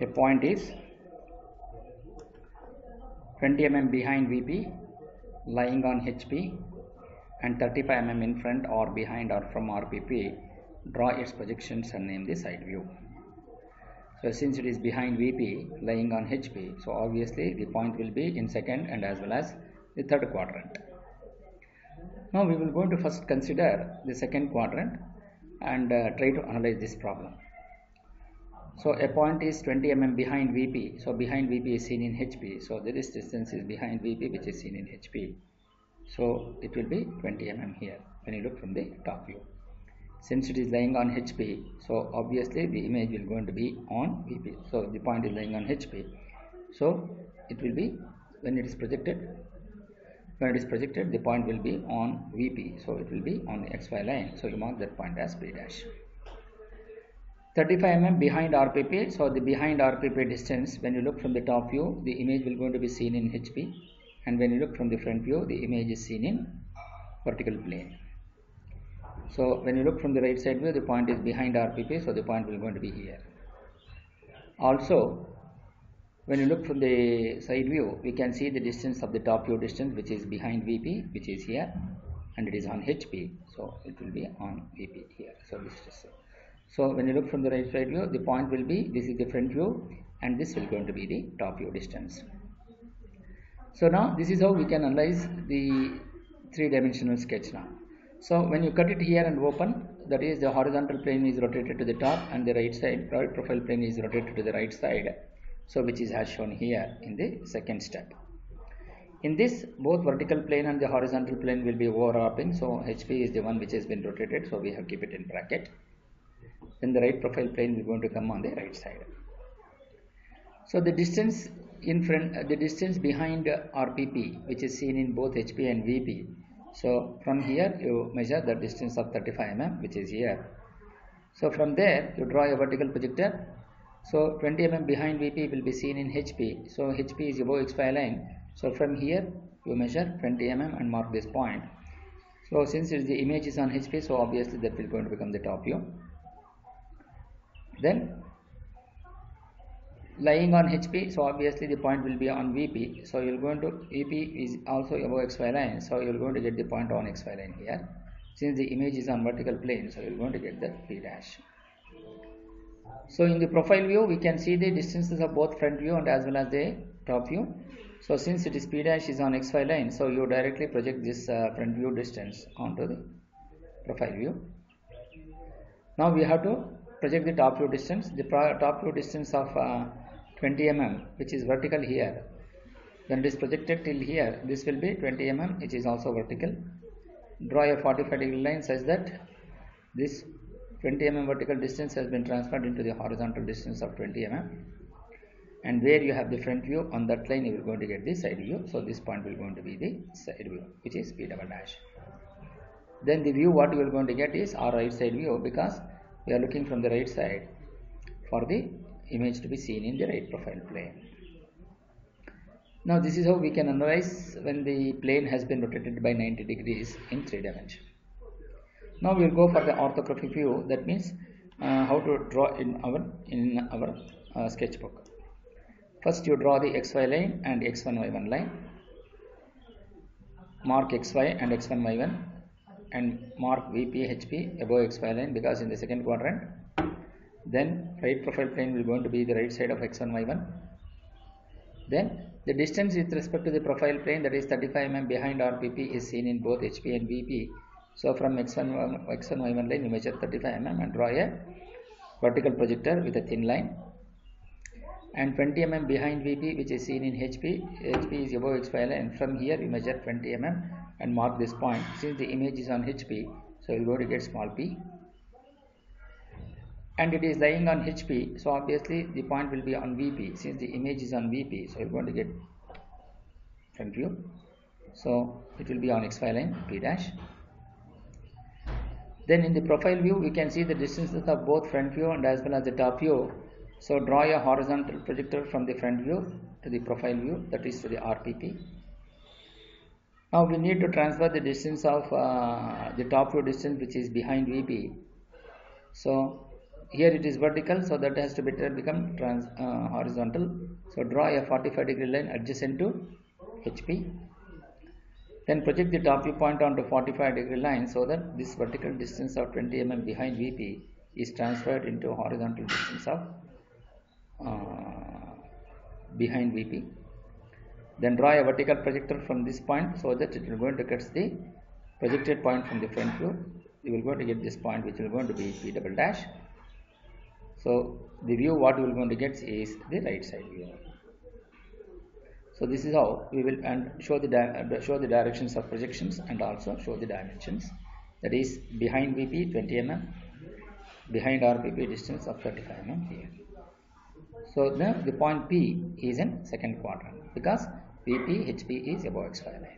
A point is 20 mm behind VP lying on HP and 35 mm in front or behind or from RPP. Draw its projections and name the side view. So since it is behind VP lying on HP, so obviously the point will be in second and as well as the third quadrant. Now we will go to first consider the second quadrant and try to analyze this problem. So a point is 20 mm behind VP. So behind VP is seen in HP. So this distance is behind VP, which is seen in HP. So it will be 20 mm here when you look from the top view. Since it is lying on HP, so obviously the image will going to be on VP. So the point is lying on HP. So it will be when it is projected. When it is projected, the point will be on VP. So it will be on the XY line. So you mark that point as P dash. 35 mm behind RPP. So the behind RPP distance, when you look from the top view, the image will going to be seen in HP, and when you look from the front view, the image is seen in vertical plane. So when you look from the right side view, the point is behind RPP, so the point will going to be here. Also, when you look from the side view, we can see the distance of the top view distance, which is behind VP, which is here, and it is on HP, so it will be on VP here. So this is so when you look from the right side view, the point will be, this is the front view, and this will going to be the top view distance. So now this is how we can analyze the three-dimensional sketch now. So when you cut it here and open, that is the horizontal plane is rotated to the top and the right side, right profile plane is rotated to the right side. So which is as shown here in the second step. In this, both vertical plane and the horizontal plane will be overlapping. So HP is the one which has been rotated. So we have keep it in bracket. Then the right profile plane is going to come on the right side. So the distance in front, the distance behind RPP, which is seen in both HP and VP. So from here you measure the distance of 35 mm, which is here. So from there you draw a vertical projector. So 20 mm behind VP will be seen in HP. So HP is above XY line. So from here you measure 20 mm and mark this point. So since the image is on HP, so obviously that will going to become the top view. Then lying on HP, so obviously the point will be on VP. So you're going to, VP is also above XY line. So you're going to get the point on XY line here. Since the image is on vertical plane, so you're going to get the P dash. So in the profile view, we can see the distances of both front view and as well as the top view. So since it is P dash is on XY line, so you directly project this front view distance onto the profile view. Now we have to project the top view distance. The top view distance of 20 mm, which is vertical here. When it is projected till here, this will be 20 mm, which is also vertical. Draw a 45 degree line such that this 20 mm vertical distance has been transferred into the horizontal distance of 20 mm, and where you have the front view, on that line you are going to get the side view. So this point will going to be the side view, which is P double dash. Then the view what you are going to get is our right side view, because we are looking from the right side for the image to be seen in the right profile plane. Now this is how we can analyze when the plane has been rotated by 90 degrees in 3 dimensions. Now we will go for the orthographic view. That means how to draw in our sketchbook. First you draw the XY line and X1 Y1 line. Mark XY and X1 Y1 and mark VP HP above XY line, because in the second quadrant. Then right profile plane will going to be the right side of X1 Y1. Then the distance with respect to the profile plane, that is 35 mm behind RPP, is seen in both HP and VP. So from X1 Y1 line you measure 35 mm and draw a vertical projector with a thin line. And 20 mm behind VP, which is seen in HP. HP is above XY line. From here you measure 20 mm and mark this point. Since the image is on HP, so you go to get small p. And it is lying on HP, so obviously the point will be on VP. Since the image is on VP, so you're going to get front view. So it will be on XY line, P dash. Then in the profile view, we can see the distances of both front view and as well as the top view. So draw a horizontal projector from the front view to the profile view, that is to the RPP. Now we need to transfer the distance of the top view distance, which is behind VP. So here it is vertical, so that has to become horizontal. So draw a 45-degree line adjacent to HP. Then project the top view point onto 45-degree line so that this vertical distance of 20 mm behind VP is transferred into horizontal distance of behind VP. Then draw a vertical projector from this point so that it will going to cut the projected point from the front view. You will going to get this point, which will going to be P double dash. So the view what you will going to get is the right side view. So this is how we will show the directions of projections and also show the dimensions. That is behind VP 20 mm, behind RPP distance of 35 mm here. So now the point P is in second quadrant because VP HP is above XY line.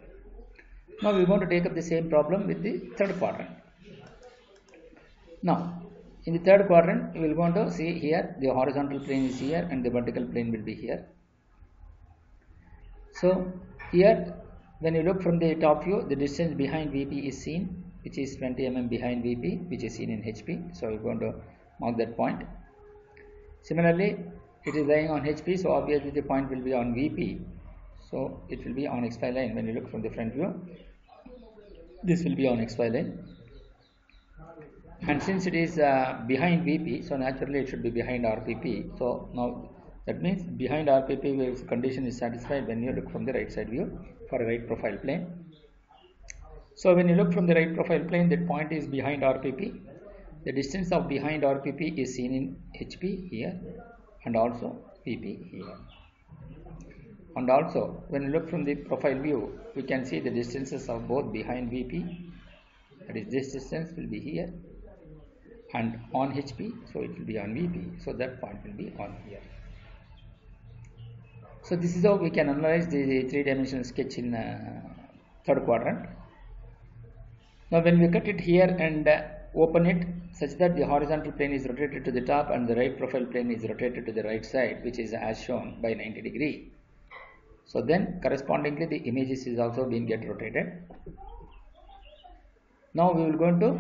Now we want to take up the same problem with the third quadrant. Now in the third quadrant, we will going to see here the horizontal plane is here and the vertical plane will be here. So here when you look from the top view, the distance behind VP is seen, which is 20 mm behind VP, which is seen in HP. So we are going to mark that point. Similarly, it is lying on HP, so obviously the point will be on VP. So it will be on XY line. When you look from the front view, this will be on XY line. And since it is behind VP, so naturally it should be behind RPP. So now that means behind RPP where condition is satisfied when you look from the right side view for a right profile plane. So when you look from the right profile plane, that point is behind RPP. The distance of behind RPP is seen in HP here and also VP here. And also when you look from the profile view, we can see the distances of both behind VP. That is, this distance will be here and on HP, so it will be on VP, so that point will be on here. So this is how we can analyze the three-dimensional sketch in third quadrant. Now when we cut it here and open it such that the horizontal plane is rotated to the top and the right profile plane is rotated to the right side, which is as shown by 90 degree. So then correspondingly the images is also being get rotated. Now we will going to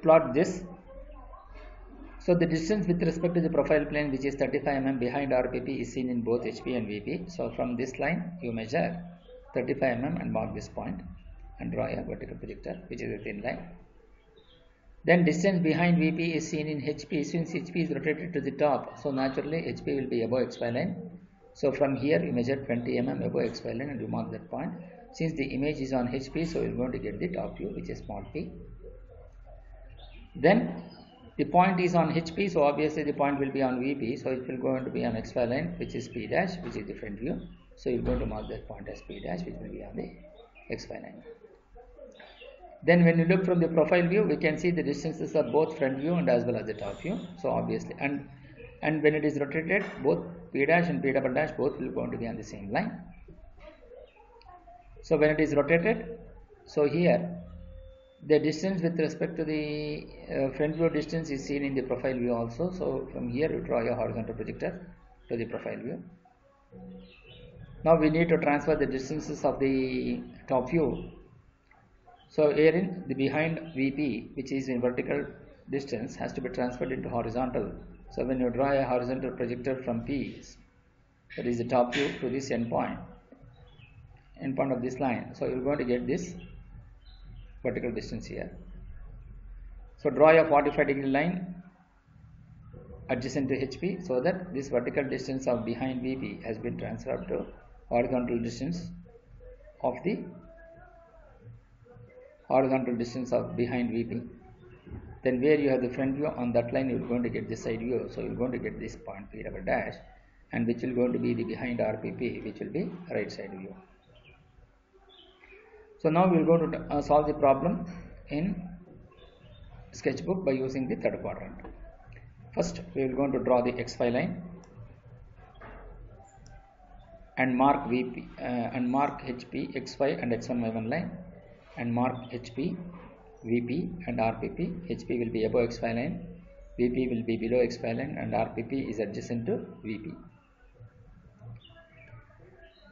plot this. So the distance with respect to the profile plane, which is 35 mm behind RPP, is seen in both HP and VP. So from this line you measure 35 mm and mark this point and draw a vertical projector, which is a thin line. Then distance behind VP is seen in HP. Since HP is rotated to the top, so naturally HP will be above XY line. So from here you measure 20 mm above XY line and you mark that point. Since the image is on HP, so you are going to get the top view, which is small p. Then the point is on HP, so obviously the point will be on VP, so it will going to be on XY line, which is P dash, which is the front view. So you are going to mark that point as P dash, which will be on the XY line. Then when you look from the profile view, we can see the distances of both front view and as well as the top view. So obviously, and when it is rotated, both P dash and P double dash both will going to be on the same line. So when it is rotated, so here the distance with respect to the front view distance is seen in the profile view also. So from here you draw a horizontal projector to the profile view. Now we need to transfer the distances of the top view. So here in the behind VP, which is in vertical distance, has to be transferred into horizontal. So when you draw a horizontal projector from P, that is the top view, to this end point of this line, so you are going to get this vertical distance here. So draw a 45-degree line adjacent to HP so that this vertical distance of behind VP has been transferred to horizontal distance of behind VP. Then where you have the front view, on that line you are going to get this side view, so you are going to get this point P double dash, and which will going to be the behind RPP, which will be right side view. So now we will go to solve the problem in sketchbook by using the third quadrant. First we will going to draw the XY line and mark VP and mark HP, XY and X1, Y1 line, and mark HP, VP and RPP. HP will be above XY line, VP will be below XY line, and RPP is adjacent to VP.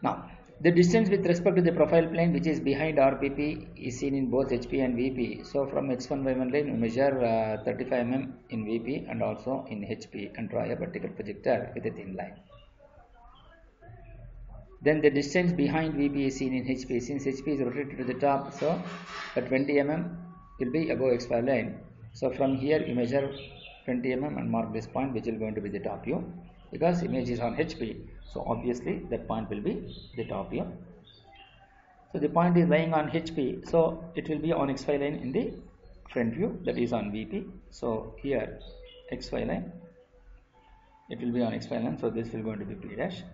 Now The distance with respect to the profile plane which is behind RPP is seen in both HP and VP. So from X1 Y1 line we measure 35 mm in VP and also in HP and draw a vertical projector with a thin line. Then the distance behind VP is seen in HP. Since HP is rotated to the top, so the 20 mm will be above XY line. So from here you measure 20 mm and mark this point which is going to be the top view, because image is on HP. So obviously that point will be the top view. So the point is lying on HP, so it will be on XY line in the front view, that is on VP. So here XY line, it will be on XY line, so this will going to be P dash.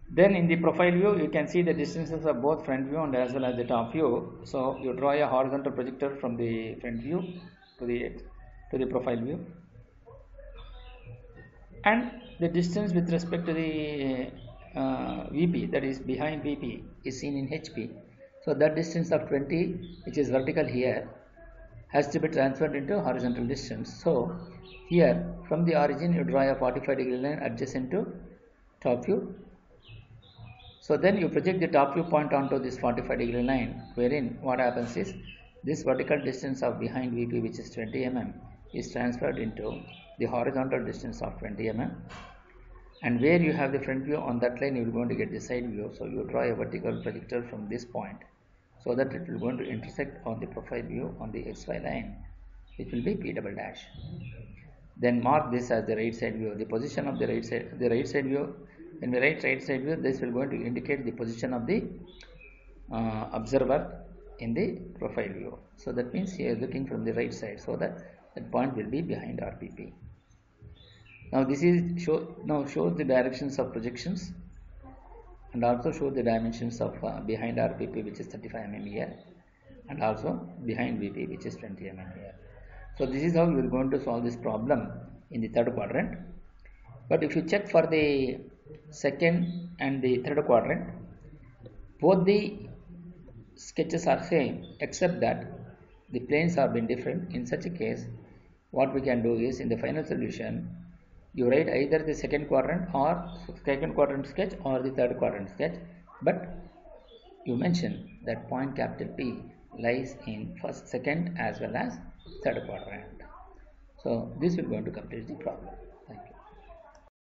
Then in the profile view you can see the distances of both front view and as well as the top view. So you draw a horizontal projector from the front view to the profile view, and the distance with respect to the VP, that is behind VP, is seen in HP. So that distance of 20, which is vertical here, has to be transferred into horizontal distance. So here from the origin you draw a 45 degree line adjacent to top view. So then you project the top view point onto this 45 degree line, wherein what happens is this vertical distance of behind VP, which is 20 mm, is transferred into the horizontal distance of 20 mm, and where you have the front view on that line you will going to get the side view. So you draw a vertical projector from this point so that it will going to intersect on the profile view on the XY line, which will be P double dash. Then mark this as the right side view. The position of the right side view, when we write right side view, this will going to indicate the position of the observer in the profile view. So that means he is looking from the right side, so that point will be behind RPP. Now this is shows the directions of projections and also show the dimensions of behind RPP, which is 35 mm here, and also behind VP, which is 20 mm here. So this is how you are going to solve this problem in the third quadrant. But if you check for the second and the third quadrant, both the sketches are same except that the planes are been different. In such a case, what we can do is, in the final solution, you write either the second quadrant sketch or the third quadrant sketch, but you mention that point capital P lies in first, second as well as third quadrant. So this will going to complete the problem.